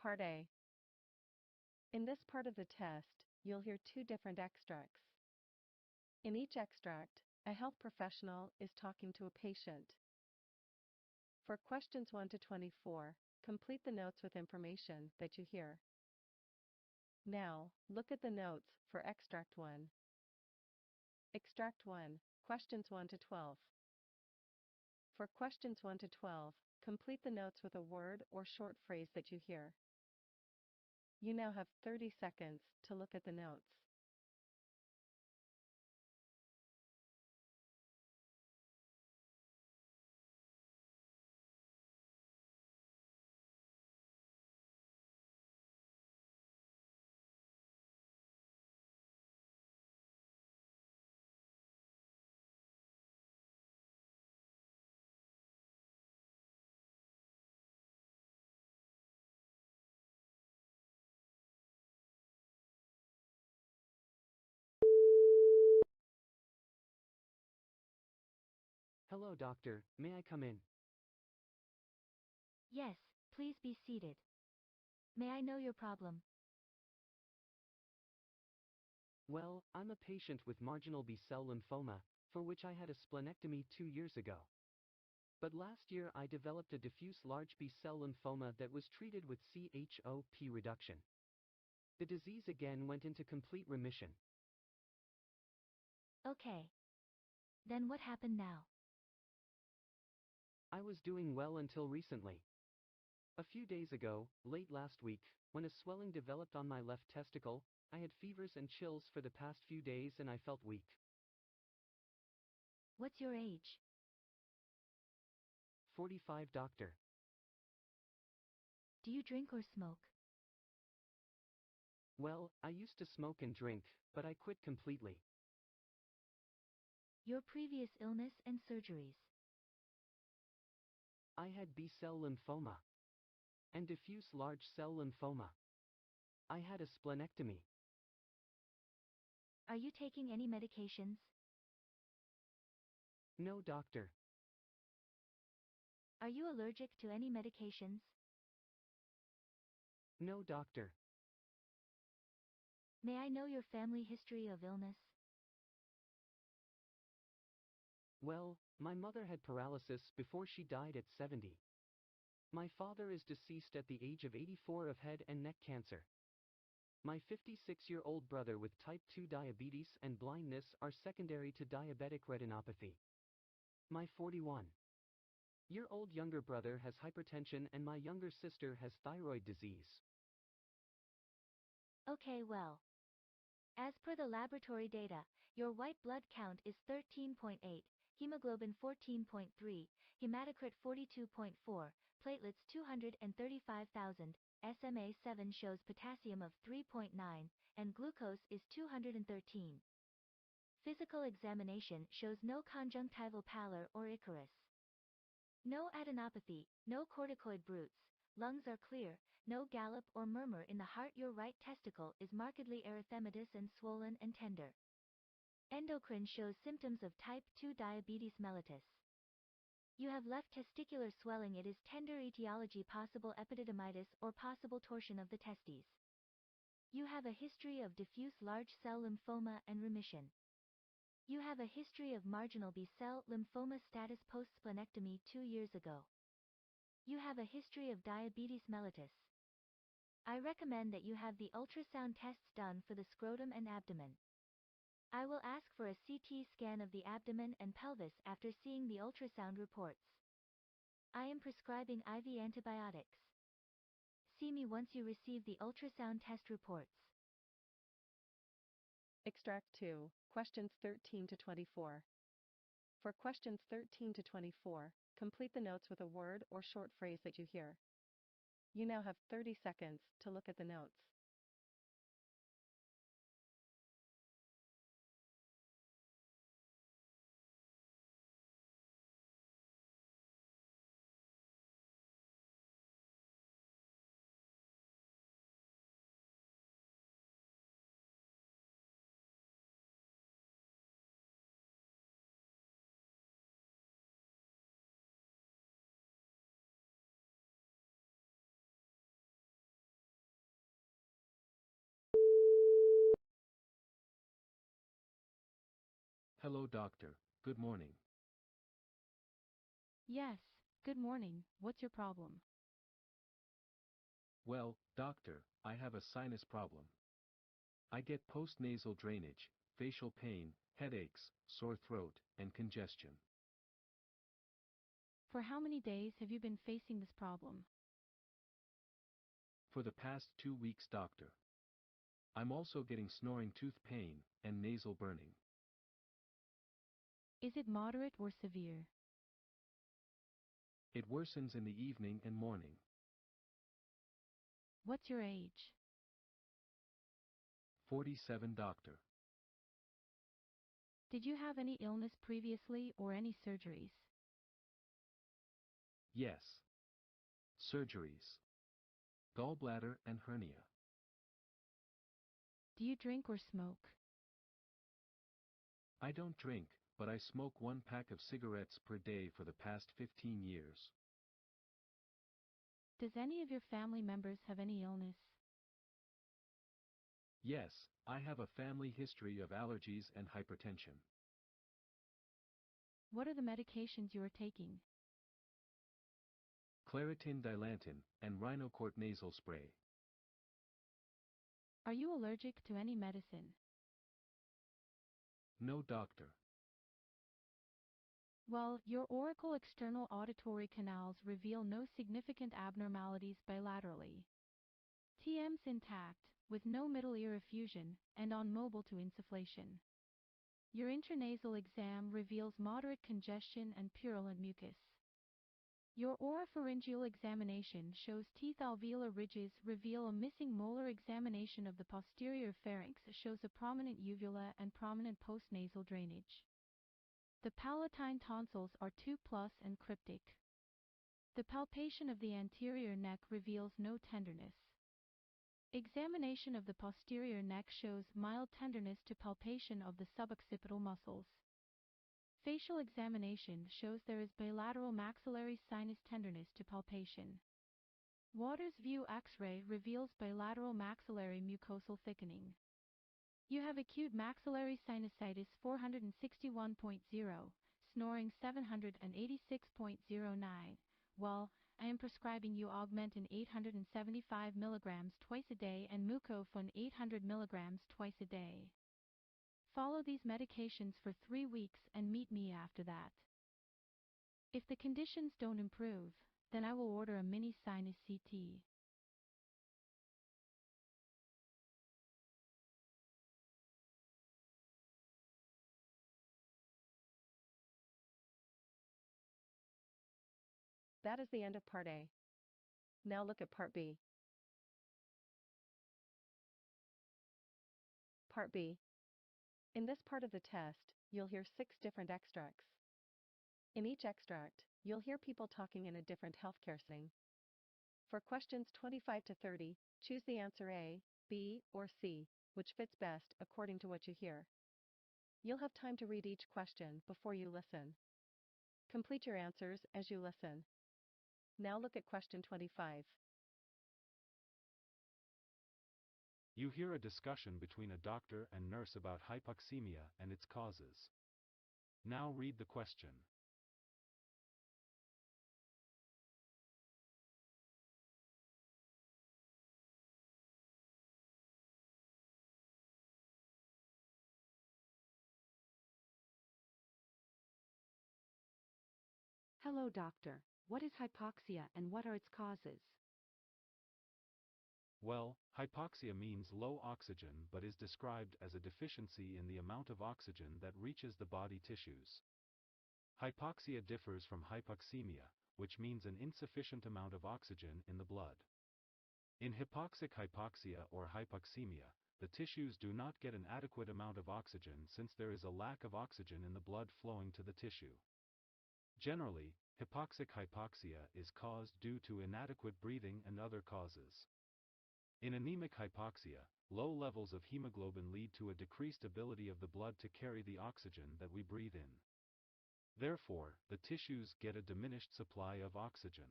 Part A. In this part of the test, you'll hear two different extracts. In each extract, a health professional is talking to a patient. For questions 1 to 24, complete the notes with information that you hear. Now, look at the notes for Extract 1. Extract 1, questions 1 to 12. For questions 1 to 12, complete the notes with a word or short phrase that you hear. You now have 30 seconds to look at the notes. Hello, doctor. May I come in? Yes, please be seated. May I know your problem? Well, I'm a patient with marginal B-cell lymphoma, for which I had a splenectomy 2 years ago. But last year I developed a diffuse large B-cell lymphoma that was treated with CHOP reduction. The disease again went into complete remission. Okay. Then what happened now? I was doing well until recently. A few days ago, late last week, when a swelling developed on my left testicle, I had fevers and chills for the past few days and I felt weak. What's your age? 45, doctor. Do you drink or smoke? Well, I used to smoke and drink, but I quit completely. Your previous illness and surgeries. I had B-cell lymphoma and diffuse large cell lymphoma. I had a splenectomy. Are you taking any medications? No, doctor. Are you allergic to any medications? No, doctor. May I know your family history of illness? Well, my mother had paralysis before she died at 70. My father is deceased at the age of 84 of head and neck cancer. My 56-year-old brother with type 2 diabetes and blindness are secondary to diabetic retinopathy. My 41-year-old younger brother has hypertension and my younger sister has thyroid disease. Okay, well. As per the laboratory data, your white blood count is 13.8, hemoglobin 14.3, hematocrit 42.4, platelets 235,000, SMA 7 shows potassium of 3.9, and glucose is 213. Physical examination shows no conjunctival pallor or Icarus. No adenopathy, no corticoid bruits, lungs are clear, no gallop or murmur in the heart. Your right testicle is markedly erythematous and swollen and tender. Endocrine shows symptoms of type 2 diabetes mellitus. You have left testicular swelling. It is tender. Etiology possible epididymitis or possible torsion of the testes. You have a history of diffuse large cell lymphoma and remission. You have a history of marginal B-cell lymphoma status post-splenectomy 2 years ago. You have a history of diabetes mellitus. I recommend that you have the ultrasound tests done for the scrotum and abdomen. I will ask for a CT scan of the abdomen and pelvis after seeing the ultrasound reports. I am prescribing IV antibiotics. See me once you receive the ultrasound test reports. Extract 2, questions 13 to 24. For questions 13 to 24, complete the notes with a word or short phrase that you hear. You now have 30 seconds to look at the notes. Hello, doctor. Good morning. Yes, good morning. What's your problem? Well, doctor, I have a sinus problem. I get postnasal drainage, facial pain, headaches, sore throat, and congestion. For how many days have you been facing this problem? For the past 2 weeks, doctor. I'm also getting snoring tooth pain and nasal burning. Is it moderate or severe? It worsens in the evening and morning. What's your age? 47, doctor. Did you have any illness previously or any surgeries? Yes. Surgeries. Gallbladder and hernia. Do you drink or smoke? I don't drink, but I smoke 1 pack of cigarettes per day for the past 15 years. Does any of your family members have any illness? Yes, I have a family history of allergies and hypertension. What are the medications you are taking? Claritin Dilantin and Rhinocort nasal spray. Are you allergic to any medicine? No, doctor. Well, your auricle external auditory canals reveal no significant abnormalities bilaterally. TM's intact, with no middle ear effusion, and on mobile to insufflation. Your intranasal exam reveals moderate congestion and purulent mucus. Your oropharyngeal examination shows teeth alveolar ridges reveal a missing molar. Examination of the posterior pharynx shows a prominent uvula and prominent postnasal drainage. The palatine tonsils are 2+ and cryptic. The palpation of the anterior neck reveals no tenderness. Examination of the posterior neck shows mild tenderness to palpation of the suboccipital muscles. Facial examination shows there is bilateral maxillary sinus tenderness to palpation. Waters View X-ray reveals bilateral maxillary mucosal thickening. You have acute maxillary sinusitis 461.0, snoring 786.09. Well, I am prescribing you Augmentin 875 mg twice a day and Mucofun 800 mg twice a day. Follow these medications for 3 weeks and meet me after that. If the conditions don't improve, then I will order a mini sinus CT. That is the end of Part A. Now look at Part B. Part B. In this part of the test, you'll hear 6 different extracts. In each extract, you'll hear people talking in a different healthcare setting. For questions 25 to 30, choose the answer A, B, or C, which fits best according to what you hear. You'll have time to read each question before you listen. Complete your answers as you listen. Now look at question 25. You hear a discussion between a doctor and nurse about hypoxemia and its causes. Now read the question. Hello, doctor. What is hypoxia and what are its causes? Well, hypoxia means low oxygen but is described as a deficiency in the amount of oxygen that reaches the body tissues. Hypoxia differs from hypoxemia, which means an insufficient amount of oxygen in the blood. In hypoxic hypoxia or hypoxemia, the tissues do not get an adequate amount of oxygen since there is a lack of oxygen in the blood flowing to the tissue. Generally, hypoxic hypoxia is caused due to inadequate breathing and other causes. In anemic hypoxia, low levels of hemoglobin lead to a decreased ability of the blood to carry the oxygen that we breathe in. Therefore, the tissues get a diminished supply of oxygen.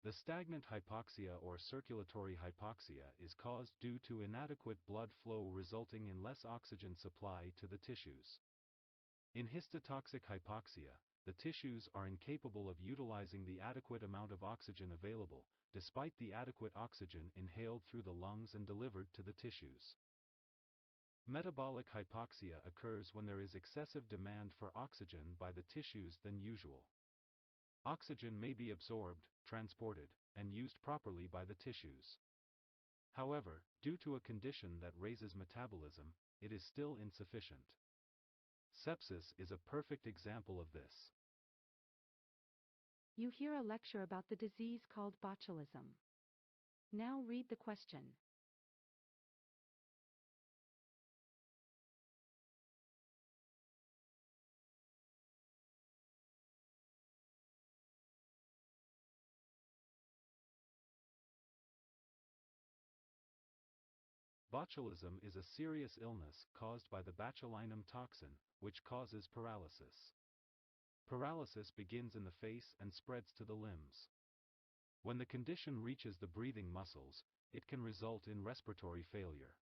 The stagnant hypoxia or circulatory hypoxia is caused due to inadequate blood flow resulting in less oxygen supply to the tissues. In histotoxic hypoxia, the tissues are incapable of utilizing the adequate amount of oxygen available, despite the adequate oxygen inhaled through the lungs and delivered to the tissues. Metabolic hypoxia occurs when there is excessive demand for oxygen by the tissues than usual. Oxygen may be absorbed, transported, and used properly by the tissues. However, due to a condition that raises metabolism, it is still insufficient. Sepsis is a perfect example of this. You hear a lecture about the disease called botulism. Now read the question. Botulism is a serious illness caused by the botulinum toxin, which causes paralysis. Paralysis begins in the face and spreads to the limbs. When the condition reaches the breathing muscles, it can result in respiratory failure.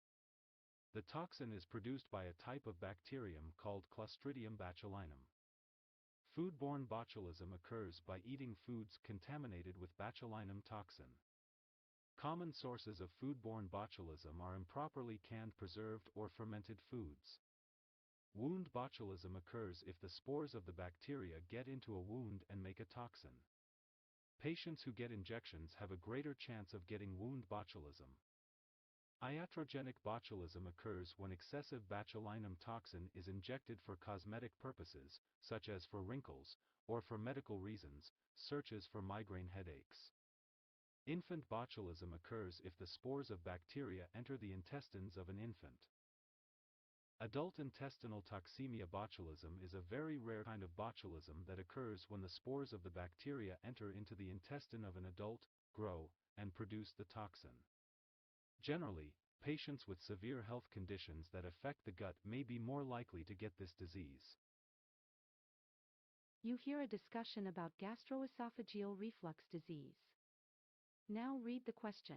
The toxin is produced by a type of bacterium called Clostridium botulinum. Foodborne botulism occurs by eating foods contaminated with botulinum toxin. Common sources of foodborne botulism are improperly canned, preserved, or fermented foods. Wound botulism occurs if the spores of the bacteria get into a wound and make a toxin. Patients who get injections have a greater chance of getting wound botulism. Iatrogenic botulism occurs when excessive botulinum toxin is injected for cosmetic purposes, such as for wrinkles, or for medical reasons, such as for migraine headaches. Infant botulism occurs if the spores of bacteria enter the intestines of an infant. Adult intestinal toxemia botulism is a very rare kind of botulism that occurs when the spores of the bacteria enter into the intestine of an adult, grow, and produce the toxin. Generally, patients with severe health conditions that affect the gut may be more likely to get this disease. You hear a discussion about gastroesophageal reflux disease. Now read the question.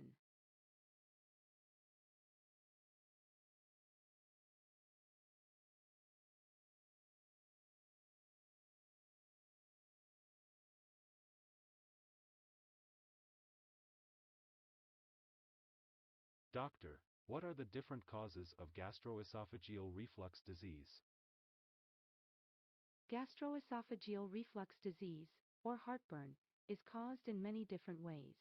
Doctor, what are the different causes of gastroesophageal reflux disease? Gastroesophageal reflux disease, or heartburn, is caused in many different ways.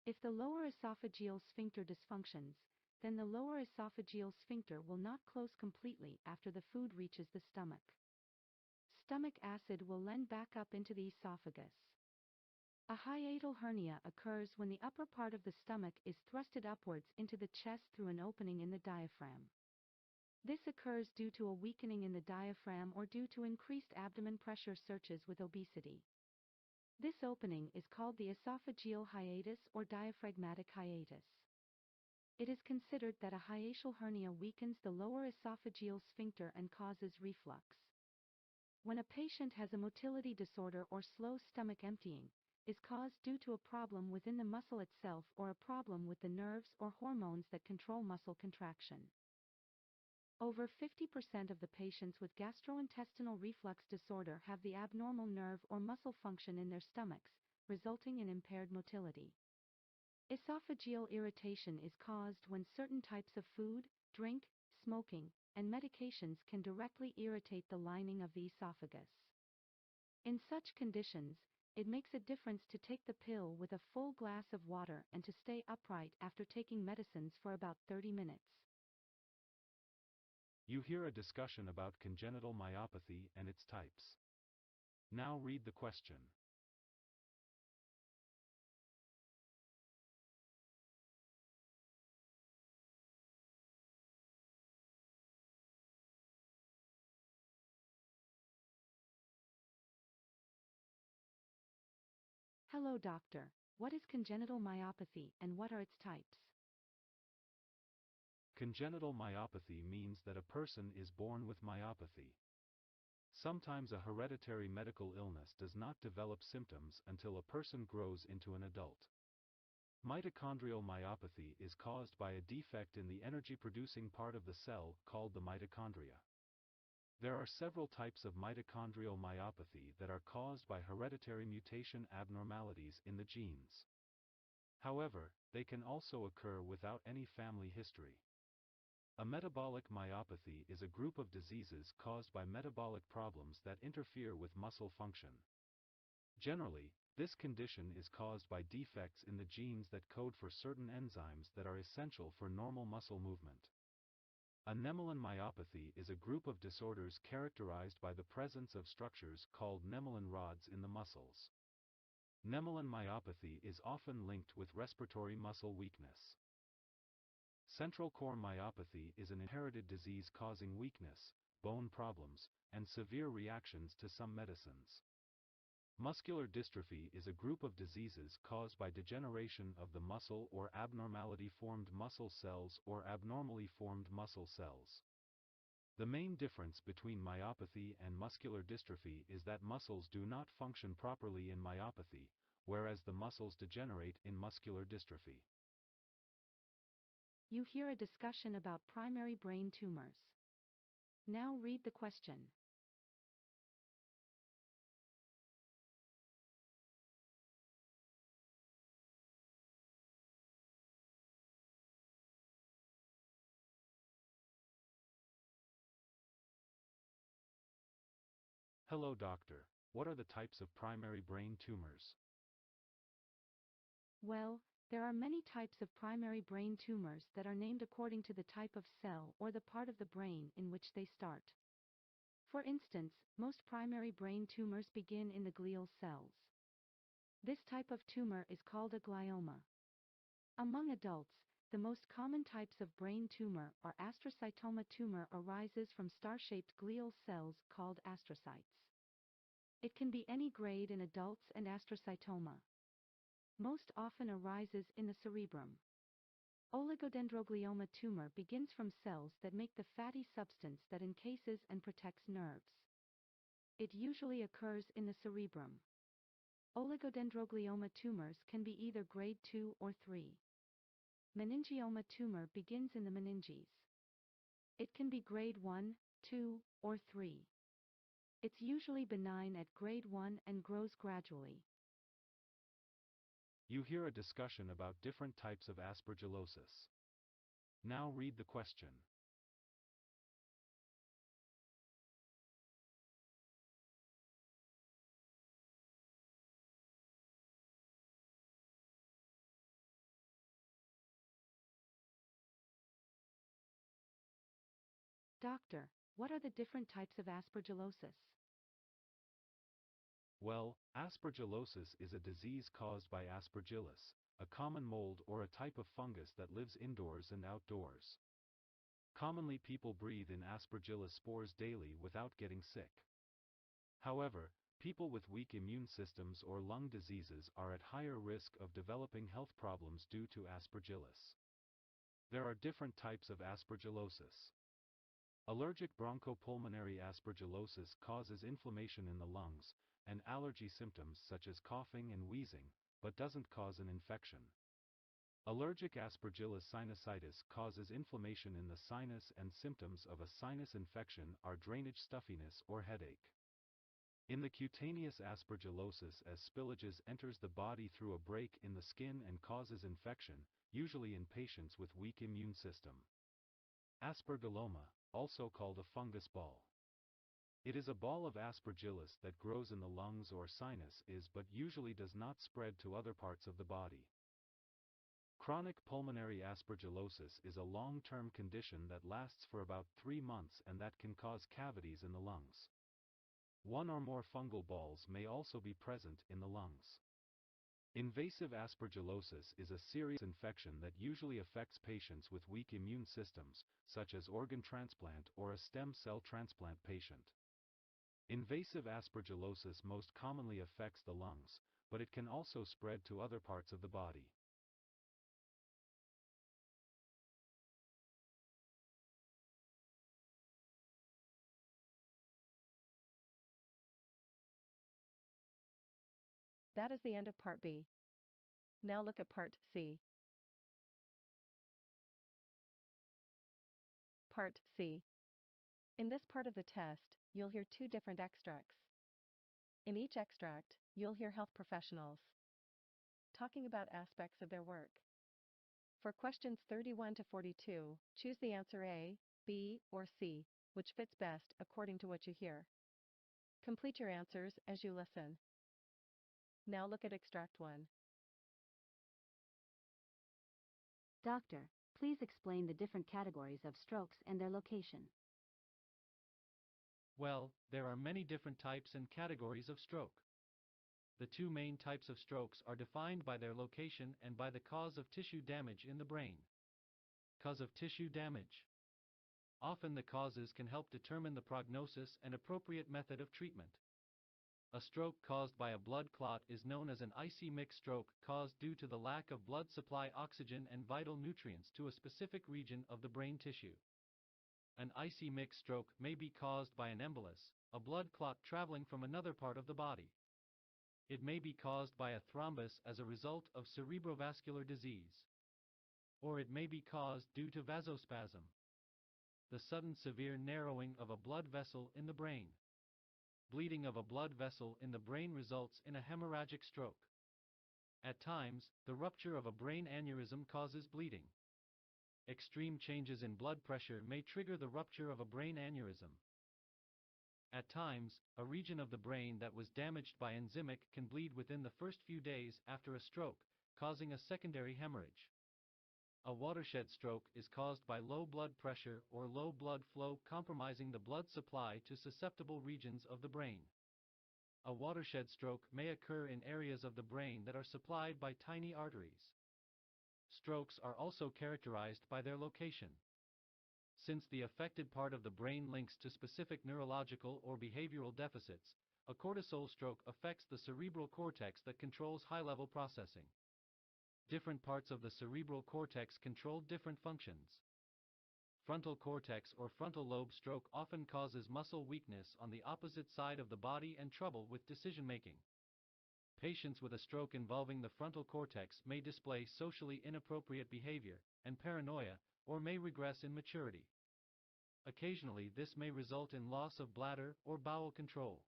If the lower esophageal sphincter dysfunctions, then the lower esophageal sphincter will not close completely after the food reaches the stomach. Stomach acid will lend back up into the esophagus. A hiatal hernia occurs when the upper part of the stomach is thrusted upwards into the chest through an opening in the diaphragm. This occurs due to a weakening in the diaphragm or due to increased abdomen pressure searches with obesity. This opening is called the esophageal hiatus or diaphragmatic hiatus. It is considered that a hiatal hernia weakens the lower esophageal sphincter and causes reflux. When a patient has a motility disorder or slow stomach emptying, is caused due to a problem within the muscle itself or a problem with the nerves or hormones that control muscle contraction. Over 50% of the patients with gastrointestinal reflux disorder have the abnormal nerve or muscle function in their stomachs, resulting in impaired motility. Esophageal irritation is caused when certain types of food, drink, smoking, and medications can directly irritate the lining of the esophagus. In such conditions, it makes a difference to take the pill with a full glass of water and to stay upright after taking medicines for about 30 minutes. You hear a discussion about congenital myopathy and its types. Now read the question. Hello doctor, what is congenital myopathy and what are its types? Congenital myopathy means that a person is born with myopathy. Sometimes a hereditary medical illness does not develop symptoms until a person grows into an adult. Mitochondrial myopathy is caused by a defect in the energy-producing part of the cell called the mitochondria. There are several types of mitochondrial myopathy that are caused by hereditary mutation abnormalities in the genes. However, they can also occur without any family history. A metabolic myopathy is a group of diseases caused by metabolic problems that interfere with muscle function. Generally, this condition is caused by defects in the genes that code for certain enzymes that are essential for normal muscle movement. A Nemelin myopathy is a group of disorders characterized by the presence of structures called Nemelin rods in the muscles. Nemelin myopathy is often linked with respiratory muscle weakness. Central core myopathy is an inherited disease causing weakness, bone problems, and severe reactions to some medicines. Muscular dystrophy is a group of diseases caused by degeneration of the muscle or abnormality formed muscle cells or abnormally formed muscle cells. The main difference between myopathy and muscular dystrophy is that muscles do not function properly in myopathy, whereas the muscles degenerate in muscular dystrophy. You hear a discussion about primary brain tumors. Now read the question. Hello doctor, what are the types of primary brain tumors? Well, there are many types of primary brain tumors that are named according to the type of cell or the part of the brain in which they start. For instance, most primary brain tumors begin in the glial cells. This type of tumor is called a glioma. Among adults, the most common types of brain tumor are astrocytoma. Tumor arises from star-shaped glial cells called astrocytes. It can be any grade in adults and astrocytoma. Most often arises in the cerebrum. Oligodendroglioma tumor begins from cells that make the fatty substance that encases and protects nerves. It usually occurs in the cerebrum. Oligodendroglioma tumors can be either grade 2 or 3. Meningioma tumor begins in the meninges. It can be grade 1, 2, or 3. It's usually benign at grade 1 and grows gradually. You hear a discussion about different types of aspergillosis. Now read the question. Doctor, what are the different types of aspergillosis? Well, aspergillosis is a disease caused by Aspergillus, a common mold or a type of fungus that lives indoors and outdoors. Commonly people breathe in Aspergillus spores daily without getting sick. However, people with weak immune systems or lung diseases are at higher risk of developing health problems due to Aspergillus. There are different types of aspergillosis. Allergic bronchopulmonary aspergillosis causes inflammation in the lungs and allergy symptoms such as coughing and wheezing, but doesn't cause an infection. Allergic Aspergillus sinusitis causes inflammation in the sinus, and symptoms of a sinus infection are drainage, stuffiness, or headache. In the cutaneous aspergillosis, as spillages enters the body through a break in the skin and causes infection, usually in patients with weak immune system. Aspergilloma, also called a fungus ball. It is a ball of aspergillus that grows in the lungs or sinus but usually does not spread to other parts of the body. Chronic pulmonary aspergillosis is a long-term condition that lasts for about 3 months and that can cause cavities in the lungs. One or more fungal balls may also be present in the lungs. Invasive aspergillosis is a serious infection that usually affects patients with weak immune systems, such as organ transplant or a stem cell transplant patient. Invasive aspergillosis most commonly affects the lungs, but it can also spread to other parts of the body. That is the end of Part B. Now look at Part C. Part C. In this part of the test, you'll hear two different extracts. In each extract, you'll hear health professionals talking about aspects of their work. For questions 31 to 42, choose the answer A, B, or C, which fits best according to what you hear. Complete your answers as you listen. Now look at extract 1. Doctor, please explain the different categories of strokes and their location. Well, there are many different types and categories of stroke. The two main types of strokes are defined by their location and by the cause of tissue damage in the brain. Cause of tissue damage. Often the causes can help determine the prognosis and appropriate method of treatment. A stroke caused by a blood clot is known as an ischemic stroke caused due to the lack of blood supply oxygen and vital nutrients to a specific region of the brain tissue. An ischemic stroke may be caused by an embolus, a blood clot traveling from another part of the body. It may be caused by a thrombus as a result of cerebrovascular disease. Or it may be caused due to vasospasm, the sudden severe narrowing of a blood vessel in the brain. Bleeding of a blood vessel in the brain results in a hemorrhagic stroke. At times, the rupture of a brain aneurysm causes bleeding. Extreme changes in blood pressure may trigger the rupture of a brain aneurysm. At times, a region of the brain that was damaged by enzemic can bleed within the first few days after a stroke, causing a secondary hemorrhage. A watershed stroke is caused by low blood pressure or low blood flow compromising the blood supply to susceptible regions of the brain. A watershed stroke may occur in areas of the brain that are supplied by tiny arteries. Strokes are also characterized by their location. Since the affected part of the brain links to specific neurological or behavioral deficits, a cortisol stroke affects the cerebral cortex that controls high-level processing. Different parts of the cerebral cortex control different functions. Frontal cortex or frontal lobe stroke often causes muscle weakness on the opposite side of the body and trouble with decision-making. Patients with a stroke involving the frontal cortex may display socially inappropriate behavior and paranoia, or may regress in maturity. Occasionally, this may result in loss of bladder or bowel control.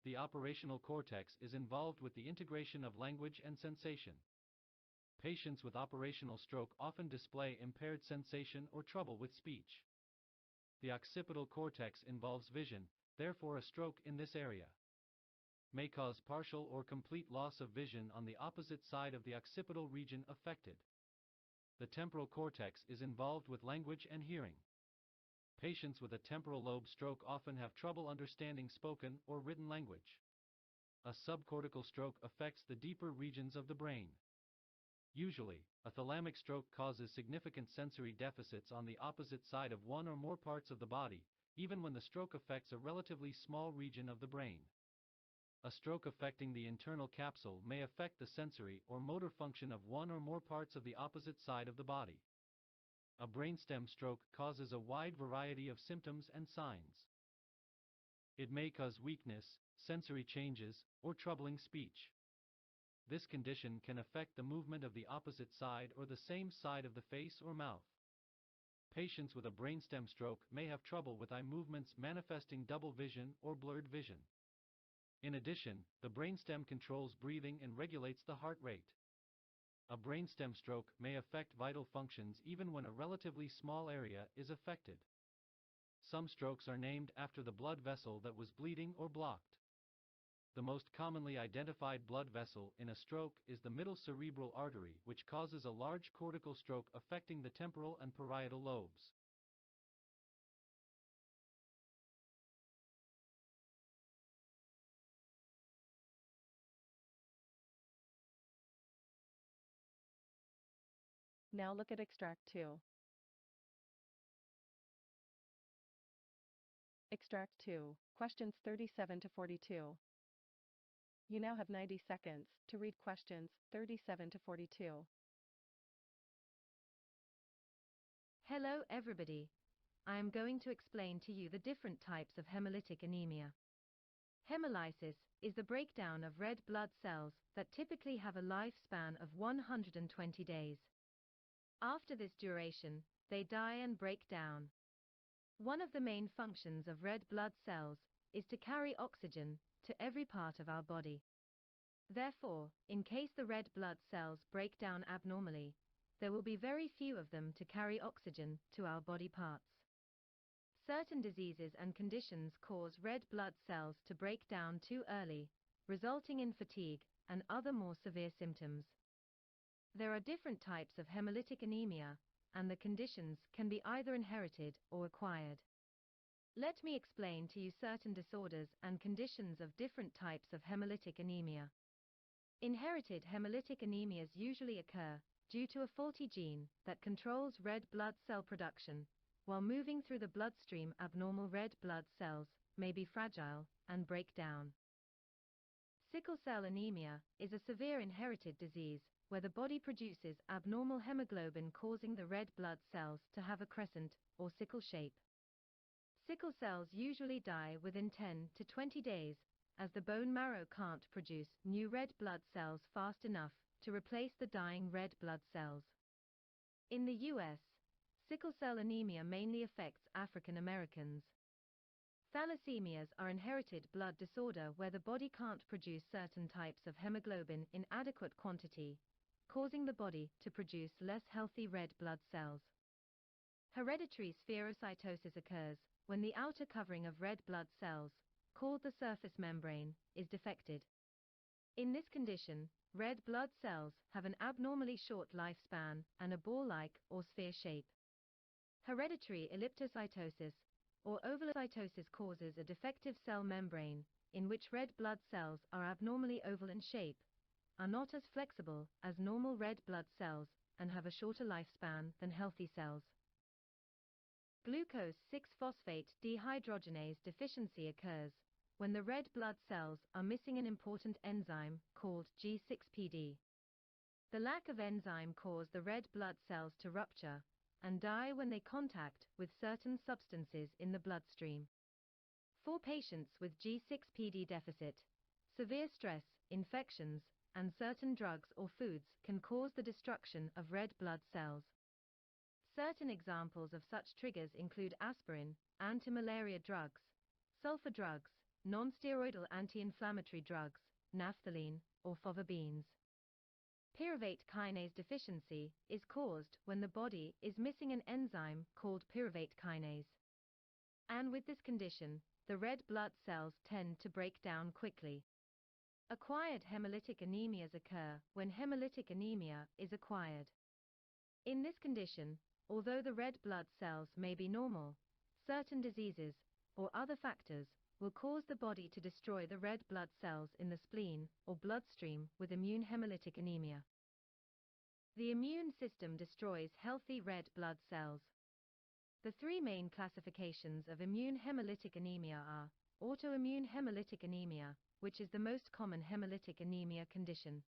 The operational cortex is involved with the integration of language and sensation. Patients with operational stroke often display impaired sensation or trouble with speech. The occipital cortex involves vision, therefore a stroke in this area may cause partial or complete loss of vision on the opposite side of the occipital region affected. The temporal cortex is involved with language and hearing. Patients with a temporal lobe stroke often have trouble understanding spoken or written language. A subcortical stroke affects the deeper regions of the brain. Usually, a thalamic stroke causes significant sensory deficits on the opposite side of one or more parts of the body, even when the stroke affects a relatively small region of the brain. A stroke affecting the internal capsule may affect the sensory or motor function of one or more parts of the opposite side of the body. A brainstem stroke causes a wide variety of symptoms and signs. It may cause weakness, sensory changes, or troubling speech. This condition can affect the movement of the opposite side or the same side of the face or mouth. Patients with a brainstem stroke may have trouble with eye movements manifesting double vision or blurred vision. In addition, the brainstem controls breathing and regulates the heart rate. A brainstem stroke may affect vital functions even when a relatively small area is affected. Some strokes are named after the blood vessel that was bleeding or blocked. The most commonly identified blood vessel in a stroke is the middle cerebral artery, which causes a large cortical stroke affecting the temporal and parietal lobes. Now look at extract 2. Extract 2, questions 37 to 42. You now have 90 seconds to read questions 37 to 42. Hello everybody. I am going to explain to you the different types of hemolytic anemia. Hemolysis is the breakdown of red blood cells that typically have a lifespan of 120 days. After this duration, they die and break down. One of the main functions of red blood cells is to carry oxygen to every part of our body. Therefore, in case the red blood cells break down abnormally, there will be very few of them to carry oxygen to our body parts. Certain diseases and conditions cause red blood cells to break down too early, resulting in fatigue and other more severe symptoms. There are different types of hemolytic anemia, and the conditions can be either inherited or acquired. Let me explain to you certain disorders and conditions of different types of hemolytic anemia. Inherited hemolytic anemias usually occur due to a faulty gene that controls red blood cell production. While moving through the bloodstream, abnormal red blood cells may be fragile and break down. Sickle cell anemia is a severe inherited disease where the body produces abnormal hemoglobin, causing the red blood cells to have a crescent or sickle shape. Sickle cells usually die within 10 to 20 days, as the bone marrow can't produce new red blood cells fast enough to replace the dying red blood cells. In the U.S., sickle cell anemia mainly affects African Americans. Thalassemias are inherited blood disorder where the body can't produce certain types of hemoglobin in adequate quantity, causing the body to produce less healthy red blood cells. Hereditary spherocytosis occurs when the outer covering of red blood cells, called the surface membrane, is defected. In this condition, red blood cells have an abnormally short lifespan and a ball-like or sphere shape. Hereditary elliptocytosis or ovalocytosis causes a defective cell membrane, in which red blood cells are abnormally oval in shape, are not as flexible as normal red blood cells, and have a shorter lifespan than healthy cells. Glucose 6-phosphate dehydrogenase deficiency occurs when the red blood cells are missing an important enzyme called G6PD. The lack of enzyme causes the red blood cells to rupture and die when they contact with certain substances in the bloodstream. For patients with G6PD deficit, severe stress, infections, and certain drugs or foods can cause the destruction of red blood cells. Certain examples of such triggers include aspirin, anti-malaria drugs, sulfur drugs, non-steroidal anti-inflammatory drugs, naphthalene, or fava beans. Pyruvate kinase deficiency is caused when the body is missing an enzyme called pyruvate kinase. And with this condition, the red blood cells tend to break down quickly. Acquired hemolytic anemias occur when hemolytic anemia is acquired. In this condition, although the red blood cells may be normal, certain diseases or other factors will cause the body to destroy the red blood cells in the spleen or bloodstream with immune hemolytic anemia. The immune system destroys healthy red blood cells. The three main classifications of immune hemolytic anemia are autoimmune hemolytic anemia, which is the most common hemolytic anemia condition.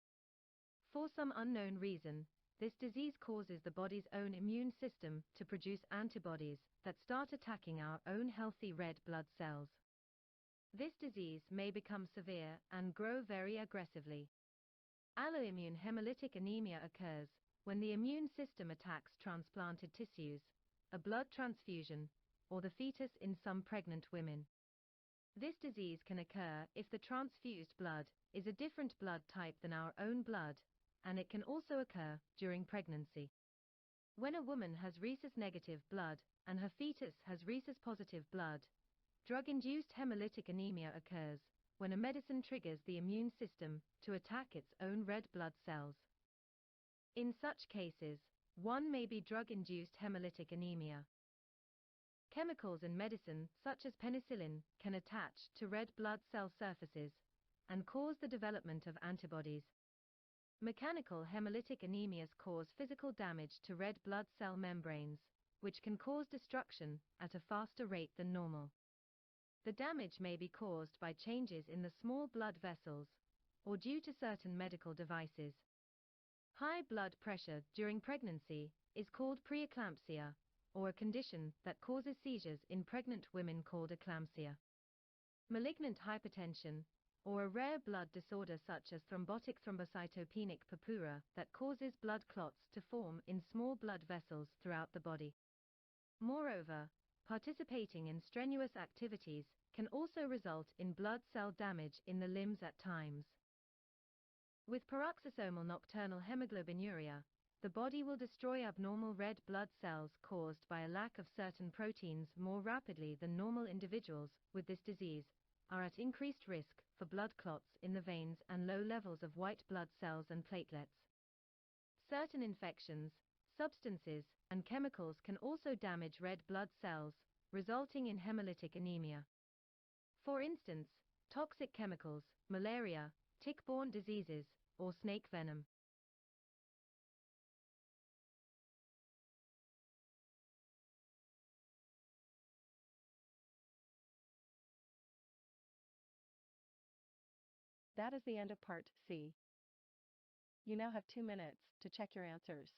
For some unknown reason, this disease causes the body's own immune system to produce antibodies that start attacking our own healthy red blood cells. This disease may become severe and grow very aggressively. Alloimmune hemolytic anemia occurs when the immune system attacks transplanted tissues, a blood transfusion, or the fetus in some pregnant women. This disease can occur if the transfused blood is a different blood type than our own blood, and it can also occur during pregnancy. When a woman has rhesus-negative blood and her fetus has rhesus-positive blood, drug-induced hemolytic anemia occurs when a medicine triggers the immune system to attack its own red blood cells. In such cases, one may be drug-induced hemolytic anemia. Chemicals in medicine, such as penicillin, can attach to red blood cell surfaces and cause the development of antibodies. Mechanical hemolytic anemias cause physical damage to red blood cell membranes, which can cause destruction at a faster rate than normal. The damage may be caused by changes in the small blood vessels or due to certain medical devices. High blood pressure during pregnancy is called preeclampsia, or a condition that causes seizures in pregnant women called eclampsia. Malignant hypertension, or a rare blood disorder such as thrombotic thrombocytopenic purpura that causes blood clots to form in small blood vessels throughout the body. Moreover, participating in strenuous activities can also result in blood cell damage in the limbs at times. With paroxysmal nocturnal hemoglobinuria, the body will destroy abnormal red blood cells caused by a lack of certain proteins more rapidly than normal. Individuals with this disease are at increased risk for blood clots in the veins and low levels of white blood cells and platelets. Certain infections, substances, and chemicals can also damage red blood cells, resulting in hemolytic anemia. For instance, toxic chemicals, malaria, tick-borne diseases, or snake venom. That is the end of Part C. You now have 2 minutes to check your answers.